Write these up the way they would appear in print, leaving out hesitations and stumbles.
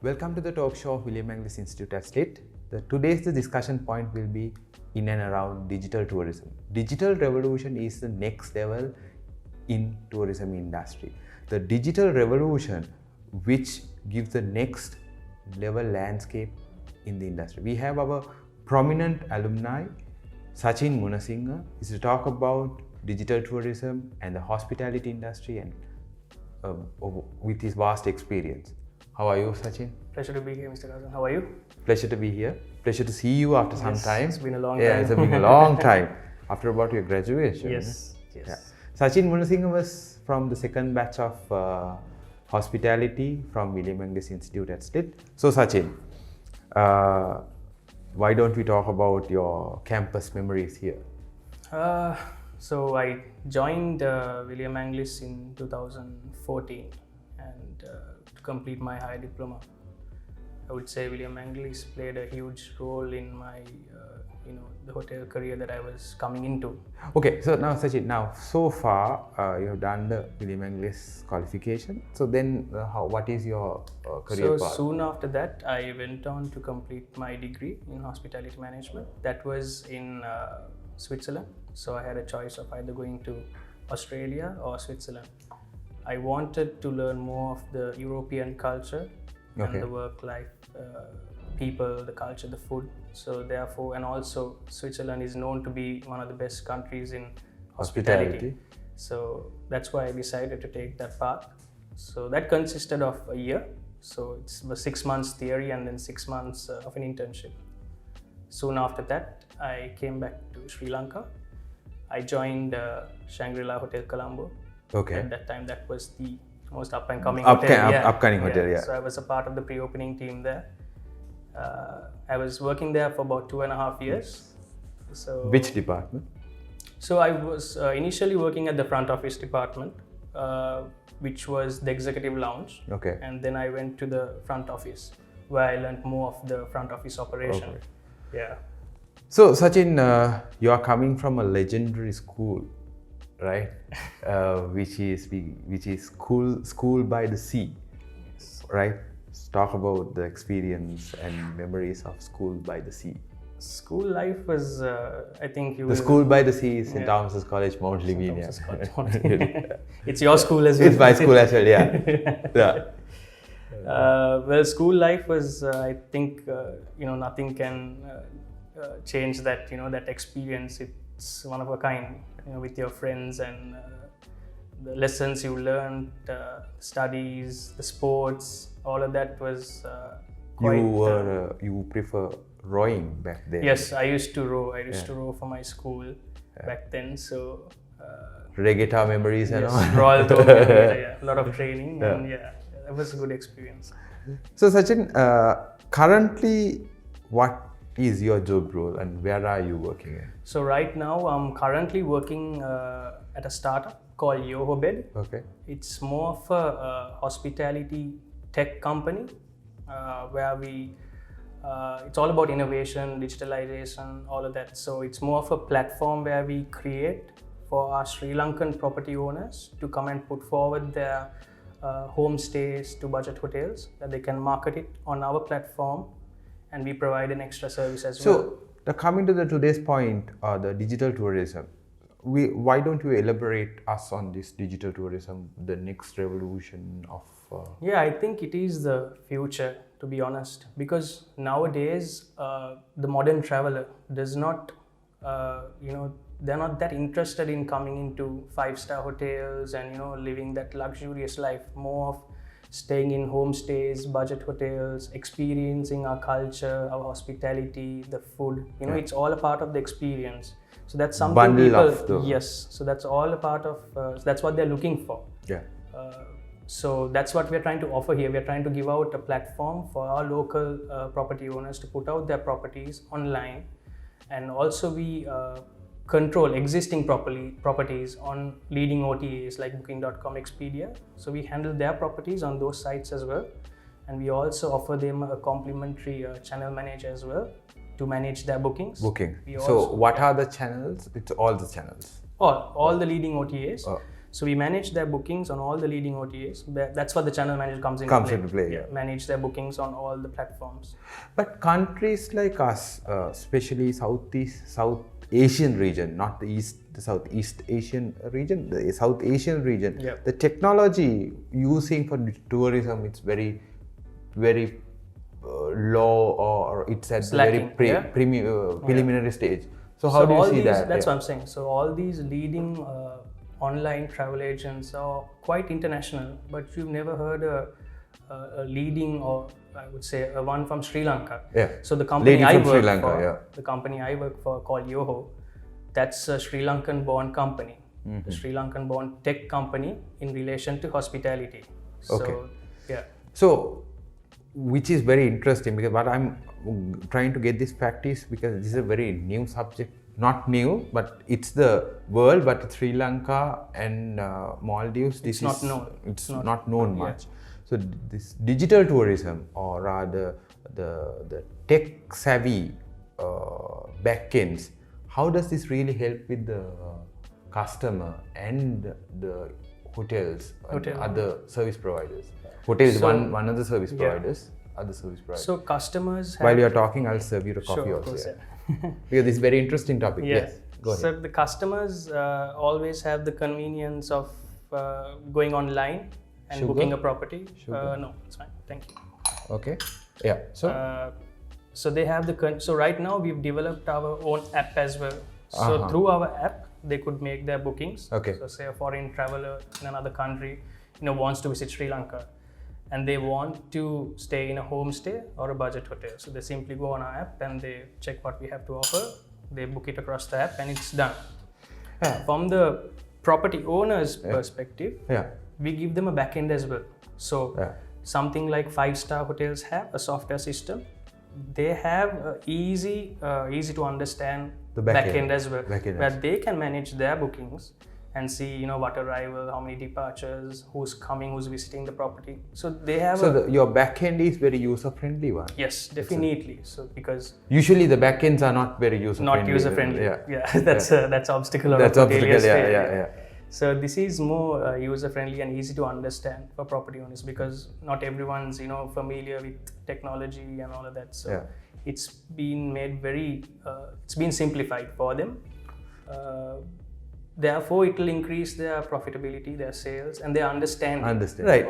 Welcome to the talk show of William Angliss Institute SLIIT. Today's discussion point will be in and around digital tourism. Digital revolution is the next level in tourism industry. The digital revolution which gives the next level landscape in the industry. We have our prominent alumni, Sachin Munasinghe, is to talk about digital tourism and the hospitality industry and with his vast experience. How are you, Sachin? Pleasure to be here, Mr. Kasun. How are you? Pleasure to be here. Pleasure to see you after some time. It's been a long time. Yeah, it's been a long time. After about your graduation. Yes. Yeah. Sachin Munasinghe was from the second batch of hospitality from William Angliss Institute SLIIT. So Sachin, why don't we talk about your campus memories here? So I joined William Angliss in 2014 and to complete my higher diploma. I would say William Angliss played a huge role in my the hotel career that I was coming into. Okay, so now Sachin, so far you have done the William Angliss qualification. So then what is your career path? So soon after that, I went on to complete my degree in hospitality management. That was in Switzerland. So I had a choice of either going to Australia or Switzerland. I wanted to learn more of the European culture and the work-life, people, the culture, the food. So therefore, and also Switzerland is known to be one of the best countries in hospitality. So that's why I decided to take that path. So that consisted of a year. So it was 6 months theory and then 6 months of an internship. Soon after that, I came back to Sri Lanka. I joined Shangri-La Hotel Colombo. Okay. At that time, that was the most up-and-coming upcoming hotel, yeah. So I was a part of the pre-opening team there. I was working there for about 2.5 years. So which department? So I was initially working at the front office department, which was the executive lounge. Okay. And then I went to the front office, where I learned more of the front office operation. Okay. Yeah. So Sachin, you are coming from a legendary school, right? Which is School by the Sea, right? Let's talk about the experience and memories of School by the Sea. School life was, I think you. The School by the Sea is St. Thomas's College, Mount Lavinia. It's your school as well. It's my school as well, yeah. Yeah. Well, school life was, I think, nothing can change that, that experience. It's one of a kind, with your friends and the lessons you learned, studies, the sports, all of that was quite... You prefer rowing back then? Yes, I used to row. I used to row for my school back then, so... Regatta memories and all? Royal Tour, a lot of training and it was a good experience. So Sachin, currently what is your job role and where are you working at? So right now I'm currently working at a startup called YoHoBed. Okay. It's more of a hospitality tech company where it's all about innovation, digitalization, all of that. So it's more of a platform where we create for our Sri Lankan property owners to come and put forward their homestays to budget hotels, that they can market it on our platform, and we provide an extra service as well. So, coming to today's point, the digital tourism, why don't you elaborate us on this digital tourism, the next revolution of... Yeah, I think it is the future, to be honest, because nowadays the modern traveler does not, they're not that interested in coming into 5-star hotels and, living that luxurious life, more of staying in homestays, budget hotels, experiencing our culture, our hospitality, the food. It's all a part of the experience. So that's something yes. So that's all a part of. That's what they're looking for. Yeah. So that's what we're trying to offer here. We're trying to give out a platform for our local property owners to put out their properties online, and also we control existing properties on leading OTAs like Booking.com, Expedia. So we handle their properties on those sites as well, and we also offer them a complimentary channel manager as well to manage their bookings. So what are the channels? It's all the channels. All the leading OTAs. So we manage their bookings on all the leading OTAs. That's what the channel manager comes into play. Yeah. Manage their bookings on all the platforms. But countries like us, especially South Asian region, not the Southeast Asian region, the South Asian region, the technology using for tourism, it's very, very low, or it's at the very preliminary stage. So how do you see that? That's what I'm saying. So all these leading online travel agents are quite international, but you've never heard a leading, or I would say a one from Sri Lanka. So the company the company I work for called Yoho, that's a Sri Lankan born company, a Sri Lankan born tech company in relation to hospitality. So so which is very interesting, because what I'm trying to get this practice, because this is a very new subject. Not new, but it's the world, but Sri Lanka and Maldives, it's not known. It's not known much. So this digital tourism, or rather the tech savvy backends, how does this really help with the customer and the hotels and other service providers? Hotel is one of the service providers, other service providers. So customers while you are talking, I'll serve you the coffee also. Because this is a very interesting topic. Yes, go ahead. So the customers always have the convenience of going online and booking a property. No, it's fine. Thank you. Okay. Yeah. So they have so right now we've developed our own app as well. So through our app, they could make their bookings. So say a foreign traveler in another country, wants to visit Sri Lanka, and they want to stay in a homestay or a budget hotel. So they simply go on our app and they check what we have to offer. They book it across the app and it's done. From the property owner's perspective, we give them a backend as well. So something like 5-star hotels have a software system. They have easy to understand the backend as well, where they can manage their bookings and see, what arrival, how many departures, who's coming, who's visiting the property. So they have. So your backend is very user-friendly one. Yes, definitely. So because usually the backends are not very user-friendly. Not user-friendly. That's obstacle. That's obstacle. Yeah. So this is more user-friendly and easy to understand for property owners, because not everyone's familiar with technology and all of that. So it's been made it's been simplified for them. Therefore, it will increase their profitability, their sales, and their understanding. Right.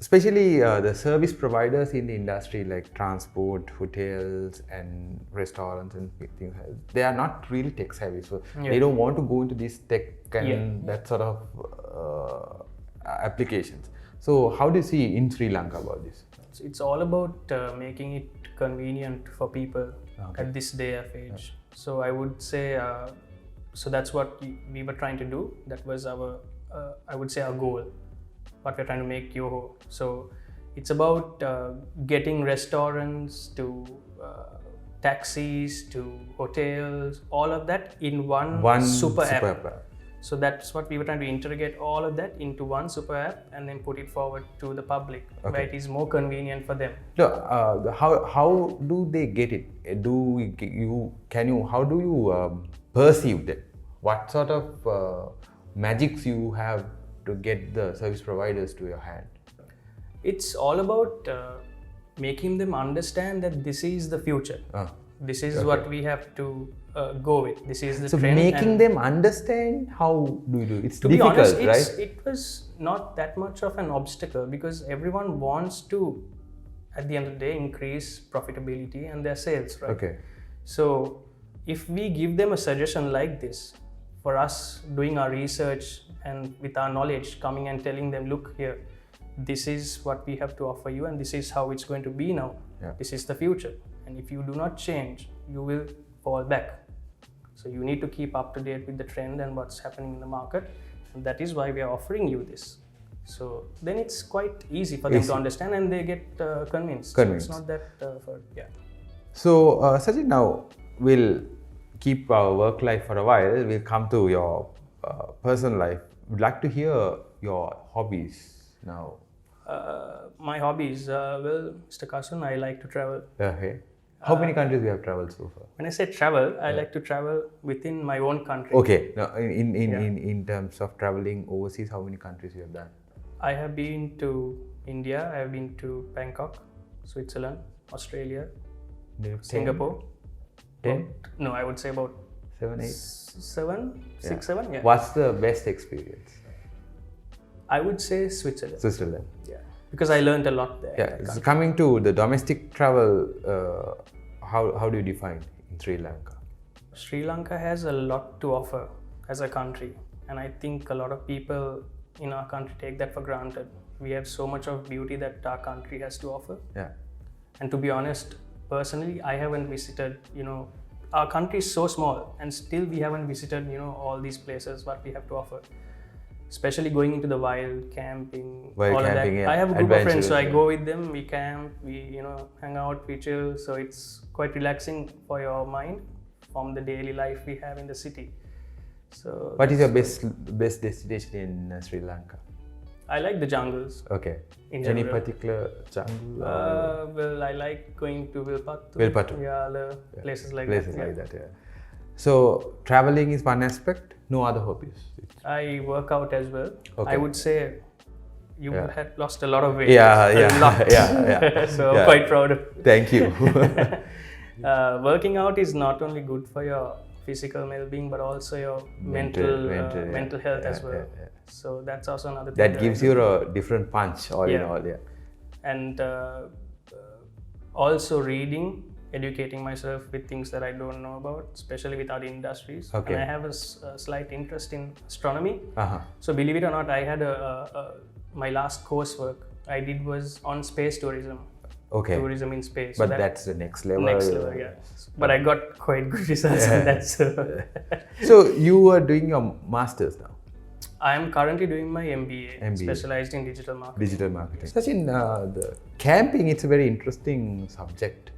Especially the service providers in the industry, like transport, hotels, and restaurants and things like that, they are not really tech savvy. So they don't want to go into this tech and that sort of applications. So how do you see in Sri Lanka about this? So it's all about making it convenient for people at this day of age. So I would say. So that's what we were trying to do. That was our, I would say, our goal, what we're trying to make Yoho. So it's about getting restaurants to taxis to hotels, all of that in one super app. So that's what we were trying to integrate all of that into one super app and then put it forward to the public, where it is more convenient for them. So, how do they get it? How do you perceive that? What sort of magics you have to get the service providers to your hand? It's all about making them understand that this is the future. This is what we have to go with. This is the trend. So making them understand, how do you do it? It's difficult, honest, right? It was not that much of an obstacle, because everyone wants to, at the end of the day, increase profitability and their sales, right? So if we give them a suggestion like this, for us doing our research and with our knowledge coming and telling them, look here, this is what we have to offer you and this is how it's going to be now. This is the future. And if you do not change, you will fall back. So you need to keep up to date with the trend and what's happening in the market. And that is why we are offering you this. So then it's quite easy for them to understand and they get convinced. So it's not that So Sachin, now we'll keep our work life for a while. We'll come to your personal life. Would like to hear your hobbies now. My hobbies, well, Mr. Kasun, I like to travel. How many countries you have traveled so far? When I say travel, I like to travel within my own country. Okay. Now, in terms of traveling overseas, how many countries you have done? I have been to India, I have been to Bangkok, Switzerland, Australia, Singapore. 10? No, I would say about 7, 8? 7, 6, 7. Yeah. What's the best experience? I would say Switzerland. Switzerland. Yeah. Because I learned a lot there. Yeah. So coming to the domestic travel, how do you define in Sri Lanka? Sri Lanka has a lot to offer as a country, and I think a lot of people in our country take that for granted. We have so much of beauty that our country has to offer. Yeah. And to be honest, personally, I haven't visited, our country is so small and still we haven't visited, all these places what we have to offer. Especially going into the wild, camping, all of that. Yeah. I have a group of friends, so I go with them, we camp, we, hang out, we chill. So it's quite relaxing for your mind from the daily life we have in the city. So what is your best destination in Sri Lanka? I like the jungles. Okay. Any particular jungle? Well, I like going to Vilpattu. Yeah, places like that. Yeah. So traveling is one aspect. No other hobbies. I work out as well. Okay. I would say you had lost a lot of weight. Yeah. So I'm quite proud of it. Thank you. Working out is not only good for your physical well-being, but also your mental health as well. Yeah. So that's also another thing. That gives you a different punch all in all. Yeah. And also reading, educating myself with things that I don't know about, especially with other industries. Okay. And I have a slight interest in astronomy. Uh-huh. So believe it or not, I had my last coursework I did was on space tourism. Okay. Tourism in space. But that's the next level. Yeah. But I got quite good results in that. So you are doing your master's now? I am currently doing my MBA, specialized in digital marketing. Sachin, the camping, it's a very interesting subject.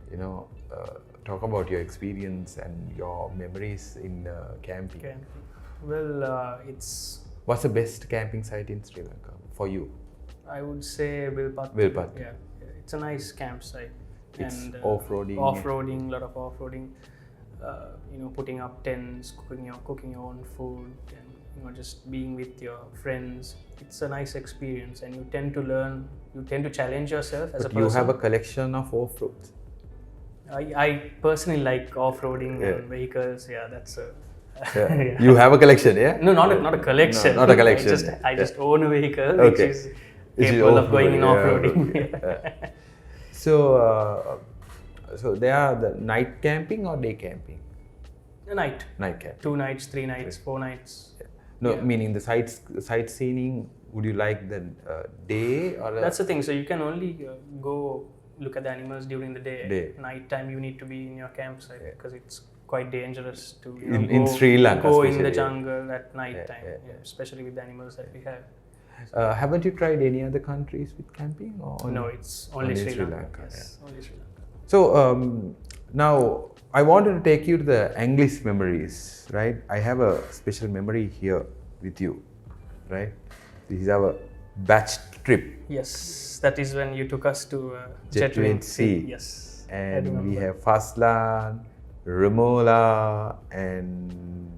Talk about your experience and your memories in camping. Well, what's the best camping site in Sri Lanka for you? I would say Vilpattu. Yeah, it's a nice campsite. It's and off-roading. A lot of off-roading. Putting up tents, cooking your own food, and just being with your friends. It's a nice experience, and you tend to learn. You tend to challenge yourself as a person. You have a collection of off-roads. I personally like off-roading and vehicles. Yeah, that's a. Yeah. You have a collection, yeah? No, not a collection. No, not a collection. I just own a vehicle which is capable of going in off-roading. So there are the night camping or day camping? Night. Night camping. 2 nights, 3 nights, 4 nights. No, meaning the sightseeing. Would you like the day or? That's the thing. So you can only go look at the animals during the day. Night time you need to be in your campsite because it's quite dangerous to in Sri Lanka go in the jungle at night time, especially with the animals that we have. Haven't you tried any other countries with camping? Or no, it's only Sri Lanka. Yes, only Sri Lanka. So now I wanted to take you to the Angliss memories, right? I have a special memory here with you, right? This is our batch trip. Yes, that is when you took us to Jetwind Sea. Yes. And we have Faslan, Remola, and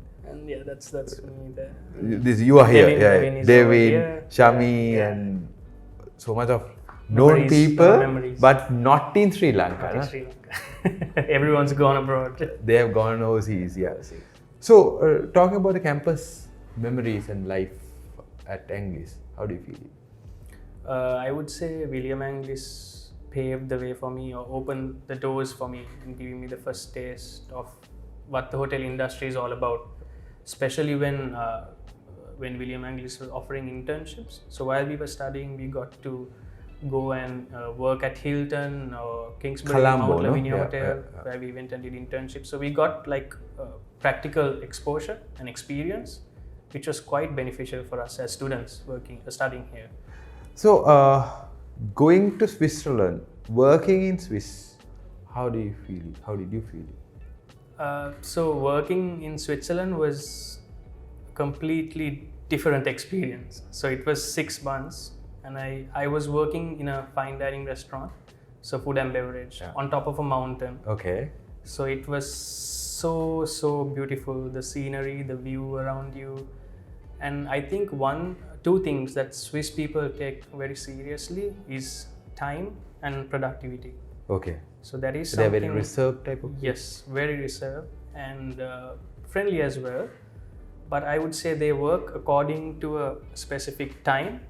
yeah, that's me there. You are here, Devin, Shami, and so much of known people, but not in Sri Lanka. Not in Sri Lanka. Everyone's gone abroad. They have gone overseas, yeah. So, talking about the campus memories and life at Angliss, how do you feel? I would say William Angliss paved the way for me, or opened the doors for me, and giving me the first taste of what the hotel industry is all about. Especially when William Angliss was offering internships. So while we were studying, we got to go and work at Hilton or Kingsbury Mount Lavinia Hotel, where we went and did internships. So we got practical exposure and experience, which was quite beneficial for us as students studying here. So going to Switzerland, working in Swiss, how do you feel it? How did you feel it? So working in Switzerland was a completely different experience. So it was 6 months, and I was working in a fine dining restaurant. so food and beverage, on top of a mountain. Okay. So it was so beautiful, the scenery, the view around you. And I think two things that Swiss people take very seriously is time and productivity. Okay. So that is They're something. very reserved type of. Yes, very reserved and friendly as well. But I would say they work according to a specific time,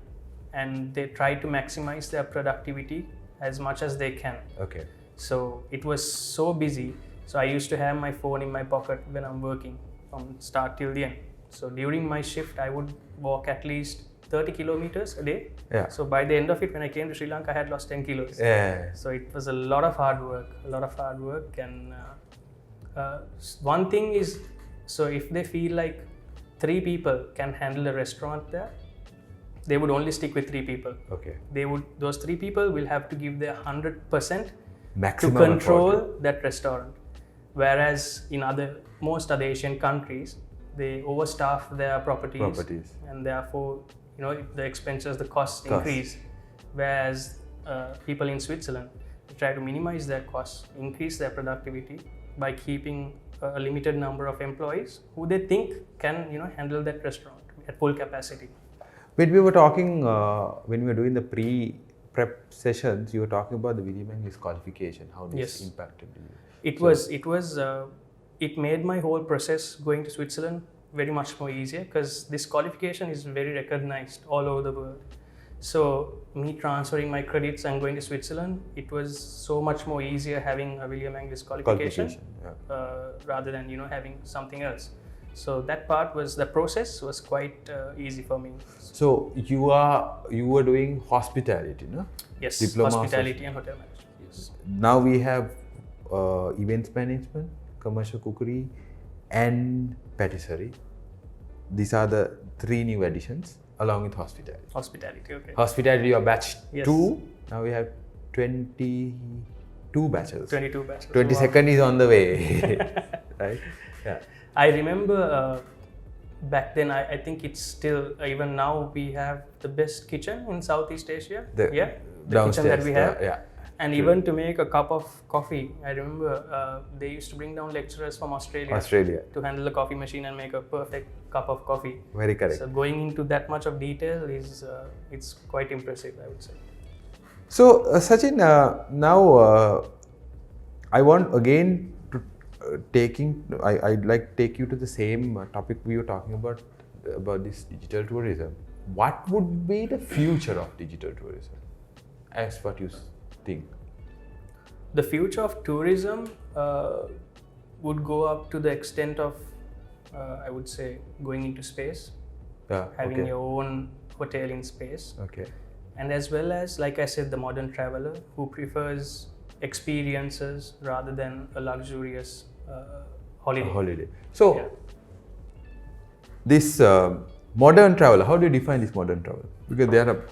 and they try to maximize their productivity as much as they can. Okay. So it was so busy. So I used to have my phone in my pocket when I'm working from start till the end. So during my shift, I would walk at least 30 kilometers a day. Yeah. So by the end of it, when I came to Sri Lanka, I had lost 10 kilos. Yeah. So it was a lot of hard work, and one thing is, so if they feel like 3 people can handle a restaurant there, they would only stick with 3 people. Okay. Those 3 people will have to give their 100% Maximum to control effort. that restaurant. Whereas in most other Asian countries, they overstaff their properties. And therefore, the expenses, the costs increase. Whereas people in Switzerland try to minimize their costs, increase their productivity by keeping a limited number of employees who they think can handle that restaurant at full capacity. When we were talking, when we were doing the pre-prep sessions, you were talking about the William Angliss qualification, how this impacted you. It made my whole process going to Switzerland very much more easier, because this qualification is very recognized all over the world. So me transferring my credits and going to Switzerland, it was so much more easier having a William Angliss qualification rather than having something else. So that the process was quite easy for me. So you were doing hospitality, no? Yes, Diploma hospitality and hotel management. Yes. Now we have events management, commercial cookery, and patisserie. These are the 3 new additions along with hospitality. Hospitality, okay. Hospitality, you are batch 2. Yes. Now we have 22 batches. 22 batches. 22nd is on the way, right? Yeah. I remember back then, I think it's still, even now, we have the best kitchen in Southeast Asia. The kitchen that we have. And even to make a cup of coffee, I remember they used to bring down lecturers from Australia to handle the coffee machine and make a perfect cup of coffee. Very correct. So going into that much of detail it's quite impressive, I would say. So Sachin, now I want again to I'd like to take you to the same topic we were talking about this digital tourism. What would be the future of digital tourism, as what you think? The future of tourism would go up to the extent of, I would say, going into space, having your own hotel in space, and as well as, like I said, the modern traveler who prefers experiences rather than a luxurious holiday. So this modern traveler, how do you define this modern traveler? Because there are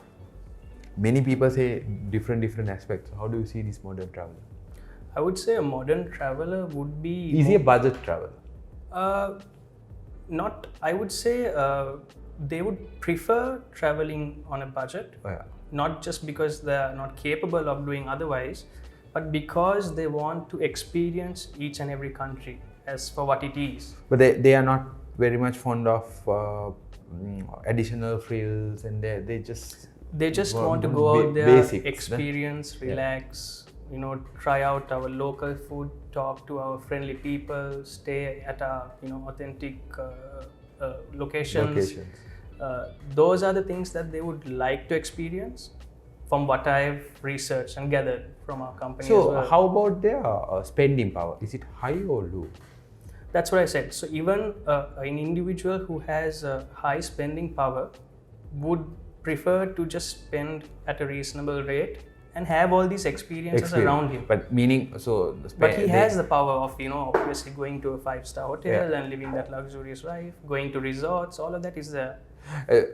many people say different aspects. How do you see this modern traveler? I would say a modern traveler would be... Is he a budget traveler? Not, I would say they would prefer traveling on a budget. Not just because they are not capable of doing otherwise, but because they want to experience each and every country as for what it is. But they are not very much fond of additional frills, and they just want to go out there, basics, experience, relax, try out our local food, talk to our friendly people, stay at our authentic locations. Those are the things that they would like to experience, from what I've researched and gathered from our company. So as well. How about their spending power? Is it high or low? That's what I said. So even an individual who has a high spending power would prefer to just spend at a reasonable rate and have all these experiences around him. But meaning, but he has the power of, obviously going to a 5-star hotel and living that luxurious life, going to resorts, all of that is there.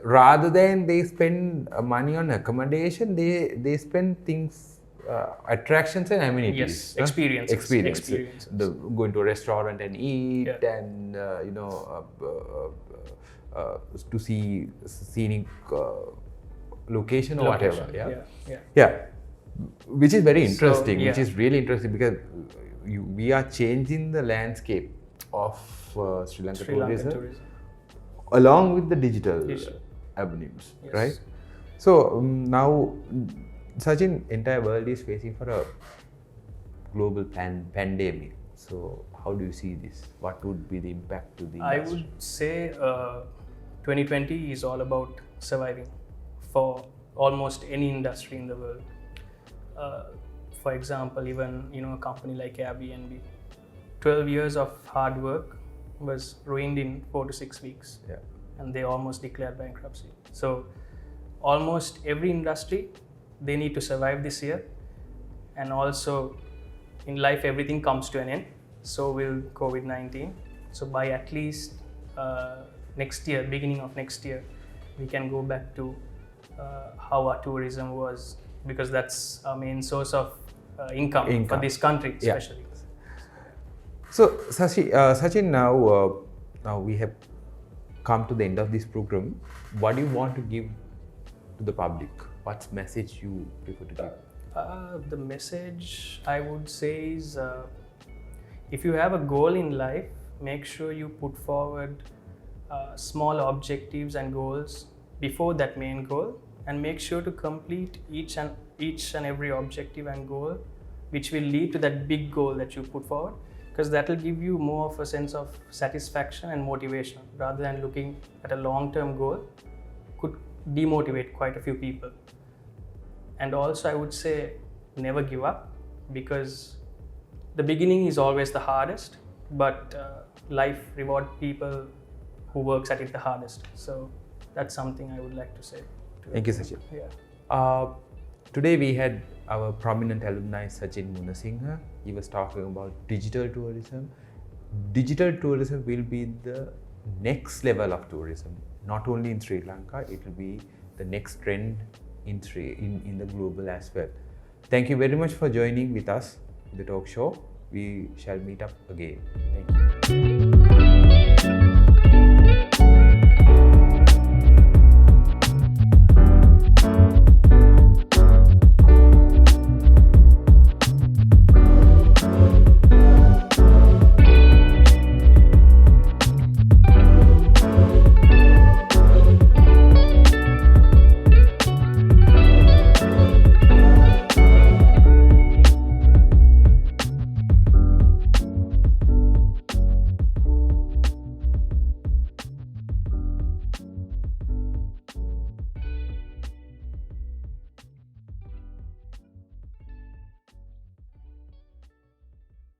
Rather than they spend money on accommodation, they spend things, attractions and amenities. Yes, experiences. Going to a restaurant and eat, and to see scenic location or whatever. Which is very interesting, So, which yeah. is really interesting because we are changing the landscape of Sri Lanka Sri Lankan tourism tourism. along with the digital Yes. avenues, Yes. right? So now, Sachin, entire world is facing for a global pandemic. So how do you see this? What would be the impact to the I industry? would say 2020 is all about surviving for almost any industry in the world. For example, even a company like Airbnb, 12 years of hard work was ruined in 4 to 6 weeks, Yeah. and they almost declared bankruptcy. So almost every industry, they need to survive this year, and also in life everything comes to an end. So will COVID-19. So by at least next year, beginning of next year, we can go back to how our tourism was, because that's our main source of income for this country, Yeah. especially. So Sachin, now we have come to the end of this program. What do you want to give to the public? What message you prefer to give? The message I would say is, if you have a goal in life, make sure you put forward small objectives and goals before that main goal, and make sure to complete each and every objective and goal, which will lead to that big goal that you put forward, because that will give you more of a sense of satisfaction and motivation, rather than looking at a long-term goal could demotivate quite a few people. And also I would say never give up, because the beginning is always the hardest, but life reward people who works at it the hardest. So that's something I would like to say. Thank you, Sachin. Yeah. Today we had our prominent alumni Sachin Munasinghe. He was talking about digital tourism. Digital tourism will be the next level of tourism, not only in Sri Lanka, it will be the next trend in the global as well. Thank you very much for joining with us in the talk show. We shall meet up again. Thank you.